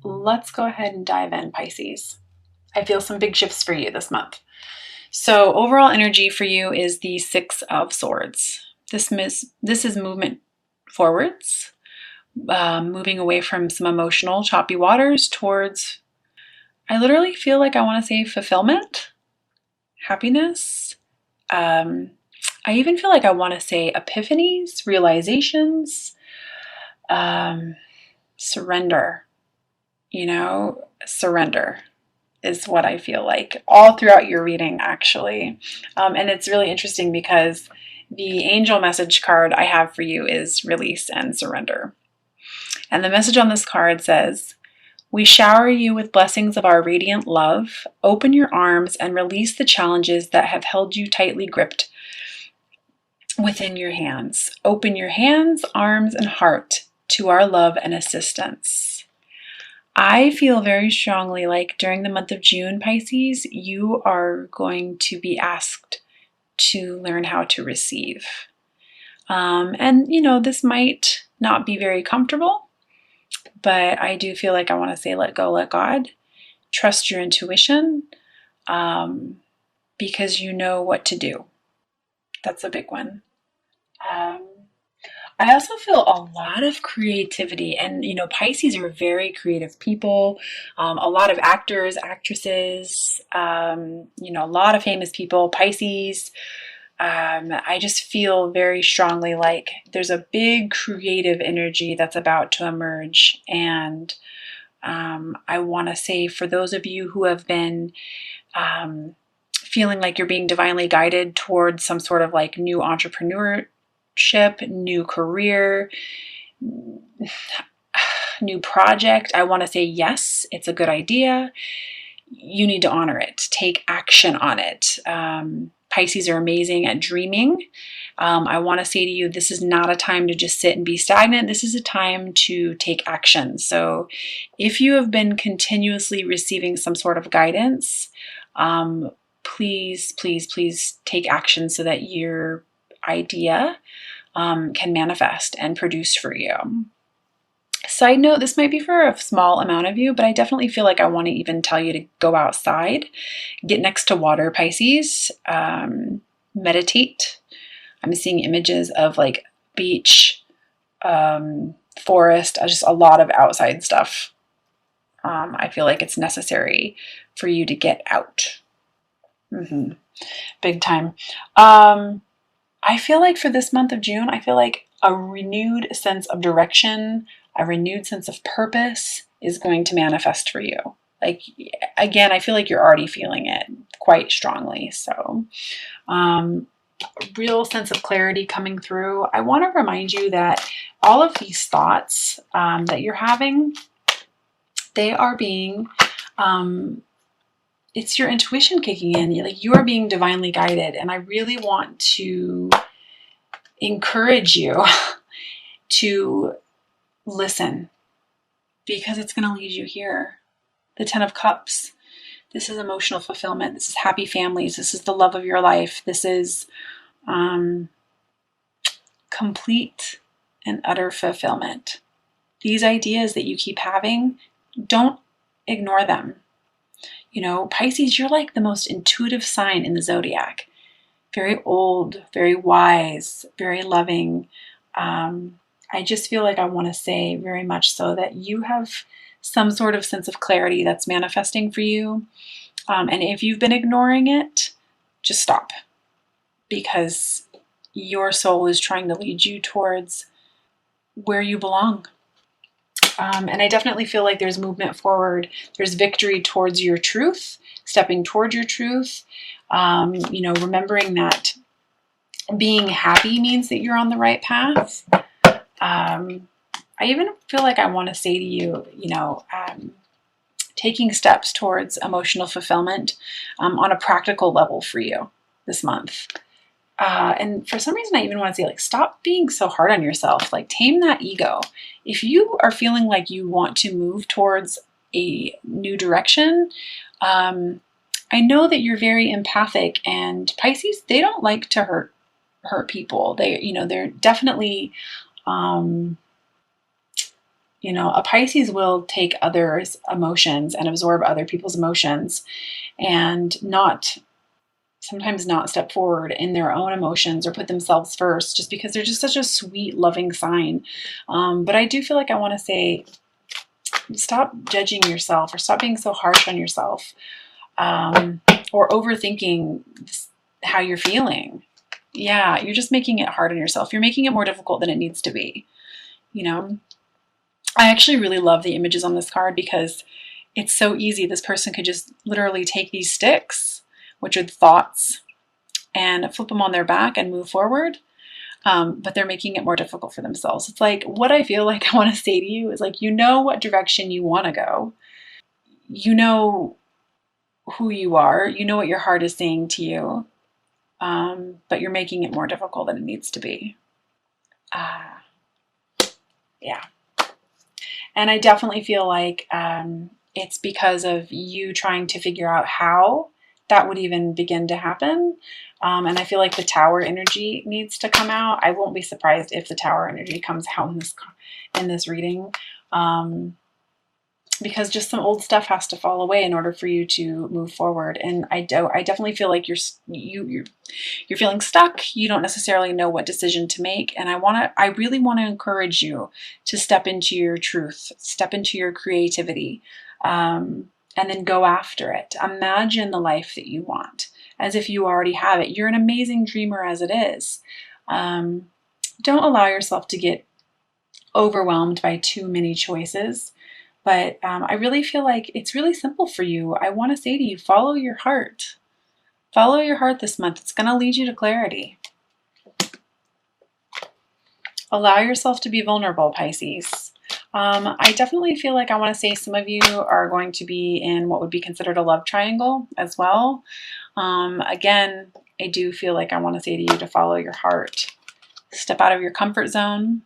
let's go ahead and dive in, Pisces. I feel some big shifts for you this month. So overall energy for you is the Six of Swords. This is movement forwards, moving away from some emotional choppy waters towards, I literally feel like I want to say fulfillment, happiness. I even feel like I want to say epiphanies, realizations, surrender. Surrender is what I feel like all throughout your reading, actually. And it's really interesting because the angel message card I have for you is release and surrender. And the message on this card says, "We shower you with blessings of our radiant love. Open your arms and release the challenges that have held you tightly gripped within your hands. Open your hands, arms, and heart to our love and assistance." I feel very strongly like during the month of June, Pisces, you are going to be asked to learn how to receive. This might not be very comfortable, but I do feel like I want to say let go, let God. Trust your intuition, because you know what to do. That's a big one. I also feel a lot of creativity, and Pisces are very creative people. A lot of actors, actresses, a lot of famous people. Pisces. I just feel very strongly like there's a big creative energy that's about to emerge, and I want to say for those of you who have been feeling like you're being divinely guided towards some sort of like new entrepreneurship, new career, new project, I want to say yes, it's a good idea. You need to honor it. Take action on it. Pisces are amazing at dreaming. I want to say to you, this is not a time to just sit and be stagnant. This is a time to take action. So if you have been continuously receiving some sort of guidance, please, please, please take action so that your idea can manifest and produce for you. Side note, this might be for a small amount of you, but I definitely feel like I want to even tell you to go outside, get next to water, Pisces, meditate. I'm seeing images of like beach, forest, just a lot of outside stuff. I feel like it's necessary for you to get out. Big time. I feel like for this month of June, I feel like a renewed sense of direction, a renewed sense of purpose is going to manifest for you. Like, again, I feel like you're already feeling it quite strongly. So, real sense of clarity coming through. I want to remind you that all of these thoughts that you're having, they are being, it's your intuition kicking in. Like, you are being divinely guided. And I really want to encourage you to listen, because it's going to lead you here. The Ten of Cups. This is emotional fulfillment. This is happy families. This is the love of your life. This is complete and utter fulfillment. These ideas that you keep having, don't ignore them. Pisces, you're like the most intuitive sign in the zodiac. Very old, very wise, very loving. I just feel like I want to say very much so that you have some sort of sense of clarity that's manifesting for you. And if you've been ignoring it, just stop, because your soul is trying to lead you towards where you belong. And I definitely feel like there's movement forward. There's victory towards your truth, stepping towards your truth. Remembering that being happy means that you're on the right path. I even feel like I want to say to you, taking steps towards emotional fulfillment on a practical level for you this month. And for some reason, I even want to say, like, stop being so hard on yourself. Like, tame that ego. If you are feeling like you want to move towards a new direction, I know that you're very empathic, and Pisces, they don't like to hurt people. They're definitely, A Pisces will take others' emotions and absorb other people's emotions and sometimes not step forward in their own emotions or put themselves first just because they're just such a sweet, loving sign. But I do feel like I want to say, stop judging yourself or stop being so harsh on yourself, or overthinking how you're feeling. Yeah, you're just making it hard on yourself. You're making it more difficult than it needs to be. I actually really love the images on this card because it's so easy. This person could just literally take these sticks, which are the thoughts, and flip them on their back and move forward. But they're making it more difficult for themselves. It's like, what I feel like I want to say to you is like, what direction you want to go. You know who you are. You know what your heart is saying to you. But you're making it more difficult than it needs to be. Yeah. And I definitely feel like it's because of you trying to figure out how that would even begin to happen. And I feel like the Tower energy needs to come out. I won't be surprised if the Tower energy comes out in this reading, because just some old stuff has to fall away in order for you to move forward. And I definitely feel like you're feeling stuck. You don't necessarily know what decision to make. And I really want to encourage you to step into your truth, step into your creativity, and then go after it. Imagine the life that you want as if you already have it. You're an amazing dreamer as it is. Don't allow yourself to get overwhelmed by too many choices. But I really feel like it's really simple for you. I want to say to you, follow your heart. Follow your heart this month. It's going to lead you to clarity. Allow yourself to be vulnerable, Pisces. I definitely feel like I want to say some of you are going to be in what would be considered a love triangle as well. Again, I do feel like I want to say to you to follow your heart. Step out of your comfort zone.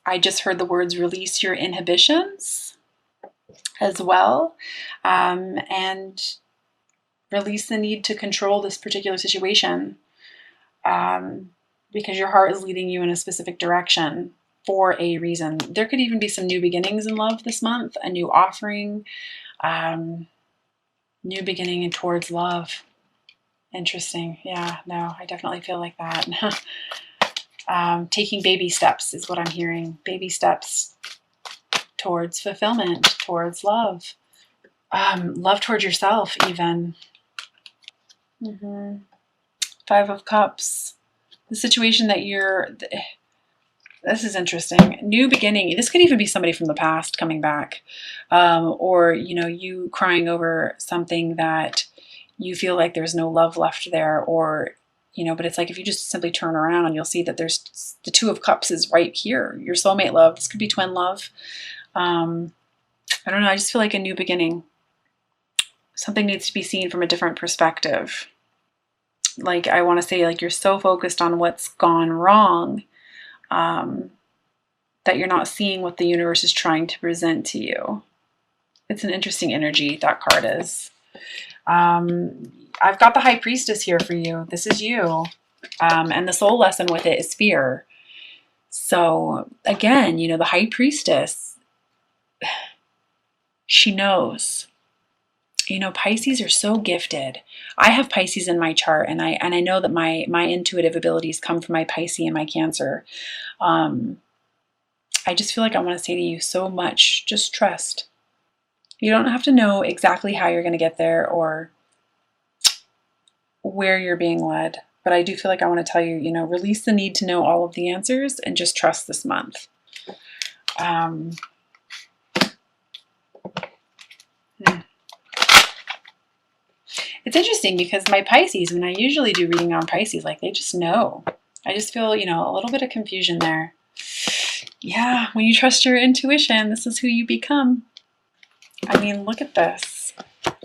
I just heard the words release your inhibitions as well, and release the need to control this particular situation, because your heart is leading you in a specific direction for a reason. There could even be some new beginnings in love this month, a new offering, new beginning towards love. Interesting. Yeah, no, I definitely feel like that. Taking baby steps is what I'm hearing. Baby steps towards fulfillment, towards love. Love towards yourself even. Five of Cups. The situation that this is interesting. New beginning. This could even be somebody from the past coming back. Or, you crying over something that you feel like there's no love left there, or but it's like if you just simply turn around, you'll see that there's the Two of Cups is right here. Your soulmate love. This could be twin love. I don't know. I just feel like a new beginning. Something needs to be seen from a different perspective. Like I want to say, like you're so focused on what's gone wrong, that you're not seeing what the universe is trying to present to you. It's an interesting energy, that card is. I've got the High Priestess here for you. This is you. And the soul lesson with it is fear. So again, the High Priestess, she knows. Pisces are so gifted. I have Pisces in my chart, and I know that my intuitive abilities come from my Pisces and my Cancer. I just feel like I want to say to you so much, just trust. You don't have to know exactly how you're going to get there or where you're being led. But I do feel like I want to tell you, release the need to know all of the answers and just trust this month. It's interesting because my Pisces, when I usually do reading on Pisces, like they just know. I just feel, a little bit of confusion there. Yeah, when you trust your intuition, this is who you become. I mean, look at this.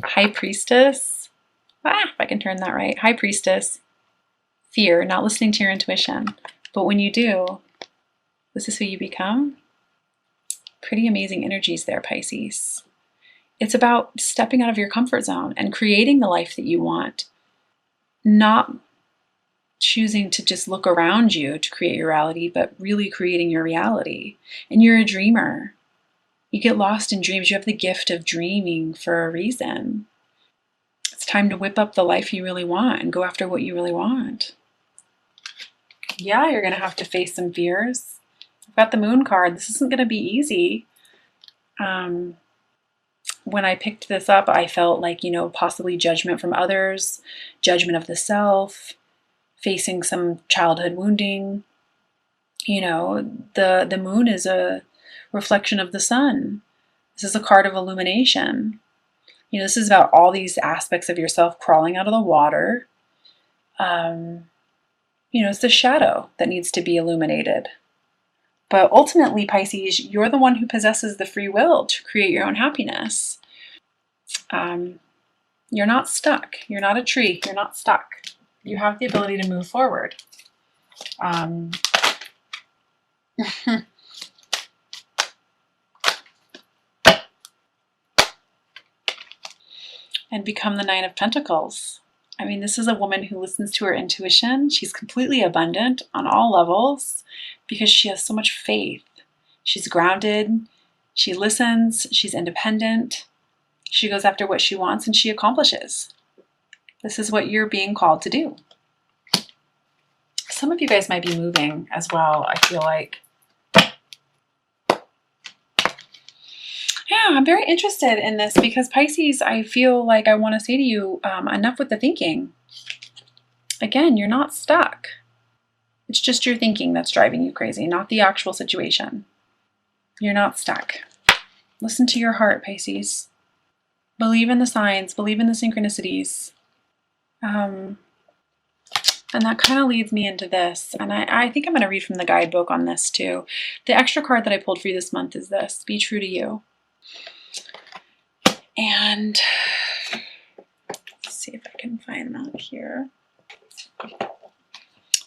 High Priestess. If I can turn that right. High Priestess. Fear, not listening to your intuition. But when you do, this is who you become. Pretty amazing energies there, Pisces. It's about stepping out of your comfort zone and creating the life that you want. Not choosing to just look around you to create your reality, but really creating your reality. And you're a dreamer. You get lost in dreams. You have the gift of dreaming for a reason. It's time to whip up the life you really want and go after what you really want. Yeah, you're going to have to face some fears. I've got the Moon card. This isn't going to be easy. When I picked this up, I felt like, possibly judgment from others, judgment of the self, facing some childhood wounding. The moon is a reflection of the sun. This is a card of illumination. This is about all these aspects of yourself crawling out of the water. It's the shadow that needs to be illuminated. But ultimately, Pisces, you're the one who possesses the free will to create your own happiness. You're not stuck. You're not a tree. You're not stuck. You have the ability to move forward. And become the Nine of Pentacles. This is a woman who listens to her intuition. She's completely abundant on all levels because she has so much faith. She's grounded. She listens. She's independent. She goes after what she wants and she accomplishes. This is what you're being called to do. Some of you guys might be moving as well, I feel like. Yeah, I'm very interested in this because Pisces, I feel like I want to say to you, enough with the thinking. Again, you're not stuck. It's just your thinking that's driving you crazy, not the actual situation. You're not stuck. Listen to your heart, Pisces. Believe in the signs, believe in the synchronicities. And that kind of leads me into this. And I think I'm going to read from the guidebook on this too. The extra card that I pulled for you this month is this: be true to you. And let's see if I can find that here.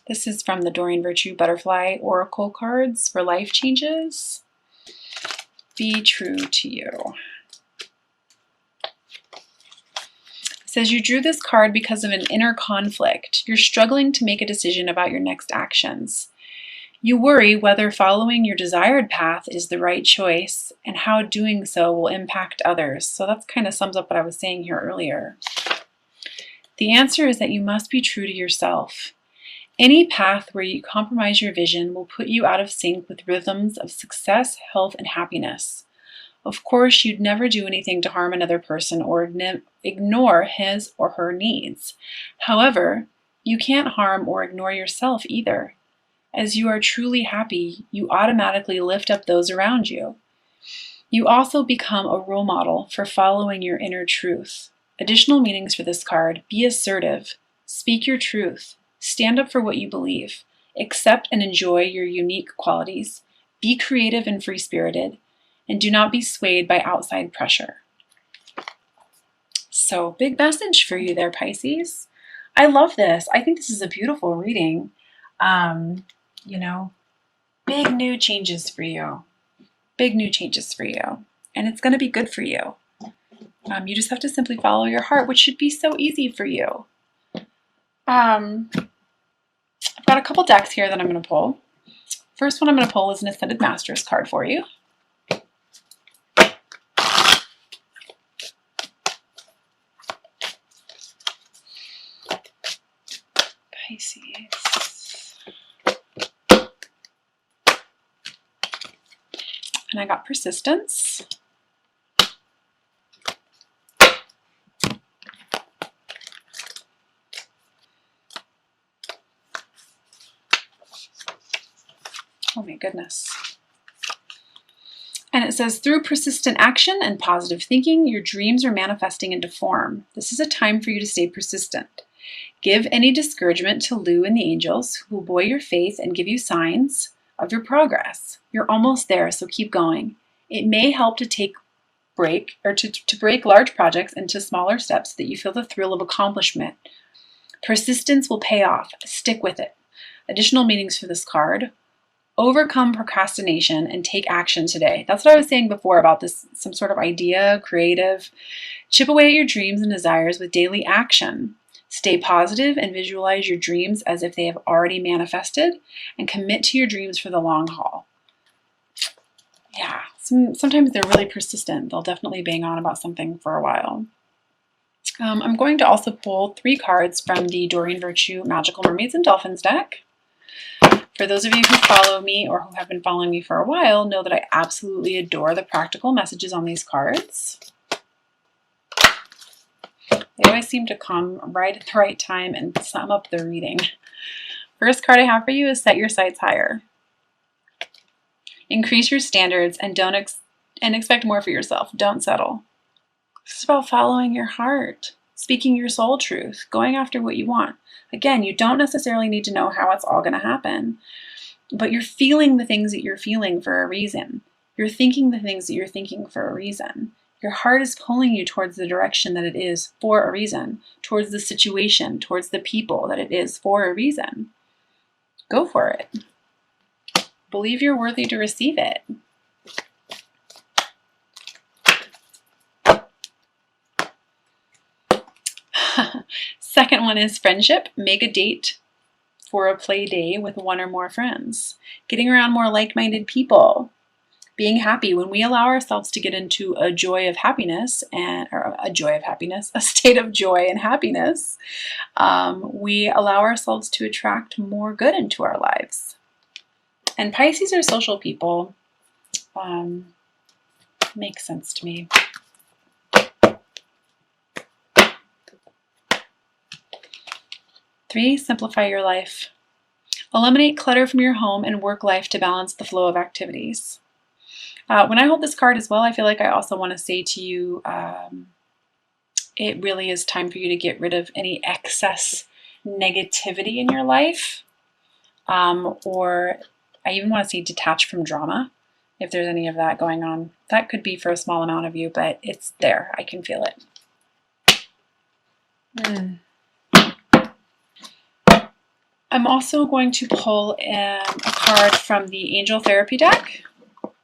This is from the Doreen Virtue Butterfly Oracle cards for life changes. Be true to you. It says you drew this card because of an inner conflict. You're struggling to make a decision about your next actions. You worry whether following your desired path is the right choice and how doing so will impact others. So that kind of sums up what I was saying here earlier. The answer is that you must be true to yourself. Any path where you compromise your vision will put you out of sync with rhythms of success, health, and happiness. Of course, you'd never do anything to harm another person or ignore his or her needs. However, you can't harm or ignore yourself either. As you are truly happy, you automatically lift up those around you. You also become a role model for following your inner truth. Additional meanings for this card: be assertive, speak your truth, stand up for what you believe, accept and enjoy your unique qualities, be creative and free-spirited, and do not be swayed by outside pressure. So, big message for you there, Pisces. I love this. I think this is a beautiful reading. Big new changes for you. Big new changes for you. And it's going to be good for you. You just have to simply follow your heart, which should be so easy for you. I've got a couple decks here that I'm going to pull. First one I'm going to pull is an Ascended Masters card for you. Pisces. And I got Persistence. Oh my goodness. And it says, through persistent action and positive thinking, your dreams are manifesting into form. This is a time for you to stay persistent. Give any discouragement to Lou and the angels, who will buoy your faith and give you signs of your progress. You're almost there, so keep going. It may help to break large projects into smaller steps so that you feel the thrill of accomplishment. Persistence will pay off. Stick with it. Additional meanings for this card: overcome procrastination and take action today. That's what I was saying before about this, some sort of idea, creative. Chip away at your dreams and desires with daily action. Stay positive and visualize your dreams as if they have already manifested, and commit to your dreams for the long haul. Yeah, sometimes they're really persistent. They'll definitely bang on about something for a while. I'm going to also pull 3 cards from the Doreen Virtue Magical Mermaids and Dolphins deck. For those of you who follow me or who have been following me for a while, know that I absolutely adore the practical messages on these cards. They always seem to come right at the right time and sum up the reading. First card I have for you is set your sights higher. Increase your standards and expect more for yourself. Don't settle. This is about following your heart, speaking your soul truth, going after what you want. Again, you don't necessarily need to know how it's all going to happen, but you're feeling the things that you're feeling for a reason. You're thinking the things that you're thinking for a reason. Your heart is pulling you towards the direction that it is for a reason, towards the situation, towards the people that it is for a reason. Go for it. Believe you're worthy to receive it. Second one is friendship. Make a date for a play day with 1 or more friends. Getting around more like-minded people. Being happy. When we allow ourselves to get into a joy of happiness, a state of joy and happiness, we allow ourselves to attract more good into our lives. And Pisces are social people. Makes sense to me. Three, simplify your life. Eliminate clutter from your home and work life to balance the flow of activities. When I hold this card as well, I feel like I also want to say to you, it really is time for you to get rid of any excess negativity in your life. Or I even want to say detach from drama, if there's any of that going on. That could be for a small amount of you, but it's there. I can feel it. I'm also going to pull a card from the Angel Therapy deck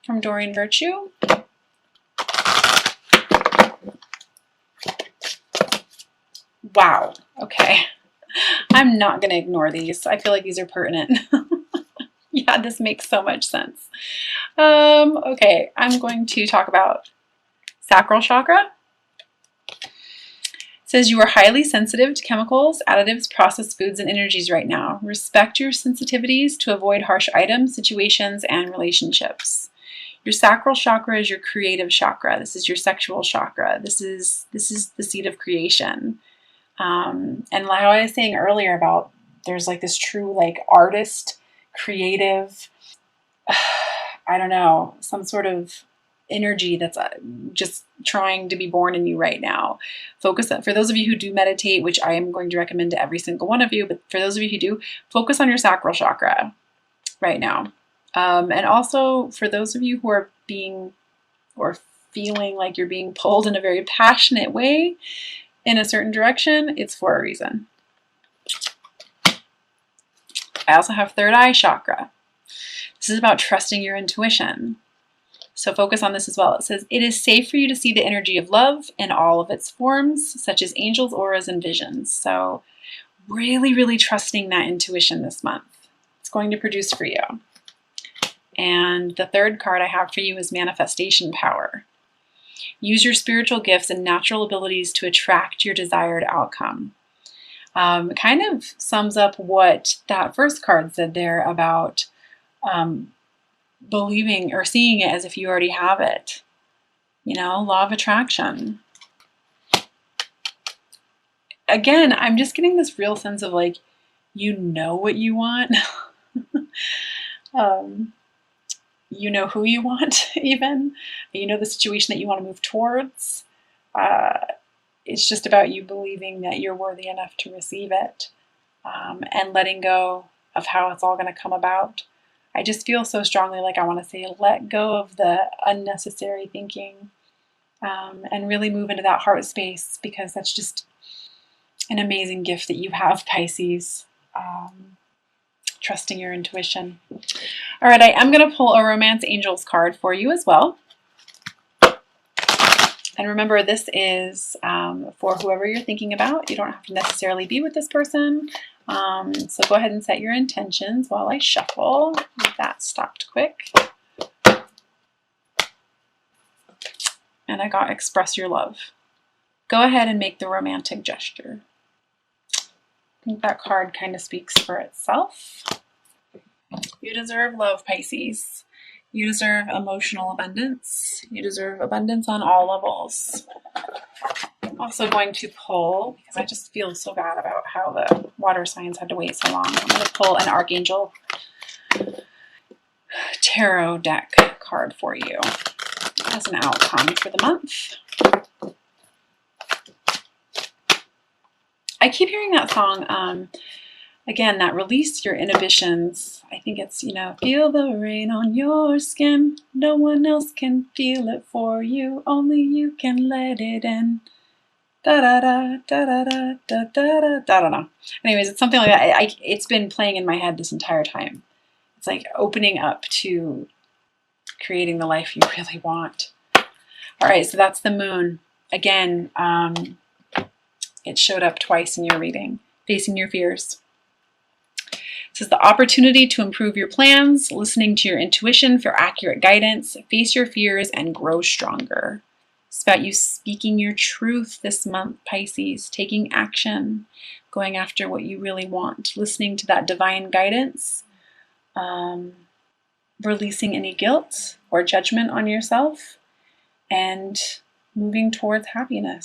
from Doreen Virtue. Wow. Okay. I'm not going to ignore these. I feel like these are pertinent. Yeah, this makes so much sense. Okay, I'm going to talk about sacral chakra. It says you are highly sensitive to chemicals, additives, processed foods, and energies right now. Respect your sensitivities to avoid harsh items, situations, and relationships. Your sacral chakra is your creative chakra. This is your sexual chakra. This is the seed of creation. And like I was saying earlier about there's like this true like artist, creative, I don't know, some sort of energy that's just trying to be born in you right now. Focus for those of you who do meditate, which I am going to recommend to every single one of you, but for those of you who do, focus on your sacral chakra right now. And also for those of you who are being or feeling like you're being pulled in a very passionate way in a certain direction, it's for a reason. I also have third eye chakra. This is about trusting your intuition. So focus on this as well. It says, it is safe for you to see the energy of love in all of its forms, such as angels, auras, and visions. So really, really trusting that intuition this month. It's going to produce for you. And the third card I have for you is manifestation power. Use your spiritual gifts and natural abilities to attract your desired outcome. It kind of sums up what that first card said there about believing or seeing it as if you already have it. You know, law of attraction. Again, I'm just getting this real sense of like, you know what you want. You know who you want even. You know the situation that you want to move towards. It's just about you believing that you're worthy enough to receive it and letting go of how it's all going to come about. I just feel so strongly like I want to say let go of the unnecessary thinking and really move into that heart space, because that's just an amazing gift that you have, Pisces. Trusting your intuition. All right, I am going to pull a Romance Angels card for you as well. I And remember, this is for whoever you're thinking about. You don't have to necessarily be with this person. So go ahead and set your intentions while I shuffle. That stopped quick. And I got express your love. Go ahead and make the romantic gesture. I think that card kind of speaks for itself. You deserve love, Pisces. You deserve emotional abundance. You deserve abundance on all levels. I'm also going to pull, because I just feel so bad about how the water signs had to wait so long. I'm going to pull an Archangel Tarot deck card for you as an outcome for the month. I keep hearing that song, again, that release your inhibitions. I think it's, feel the rain on your skin. No one else can feel it for you. Only you can let it in. Da-da-da, da-da-da, da-da-da, da-da-da. Anyways, it's something like that. It's been playing in my head this entire time. It's like opening up to creating the life you really want. All right, so that's the moon. Again, it showed up twice in your reading. Facing your fears. It says the opportunity to improve your plans, listening to your intuition for accurate guidance, face your fears, and grow stronger. It's about you speaking your truth this month, Pisces, taking action, going after what you really want, listening to that divine guidance, releasing any guilt or judgment on yourself, and moving towards happiness.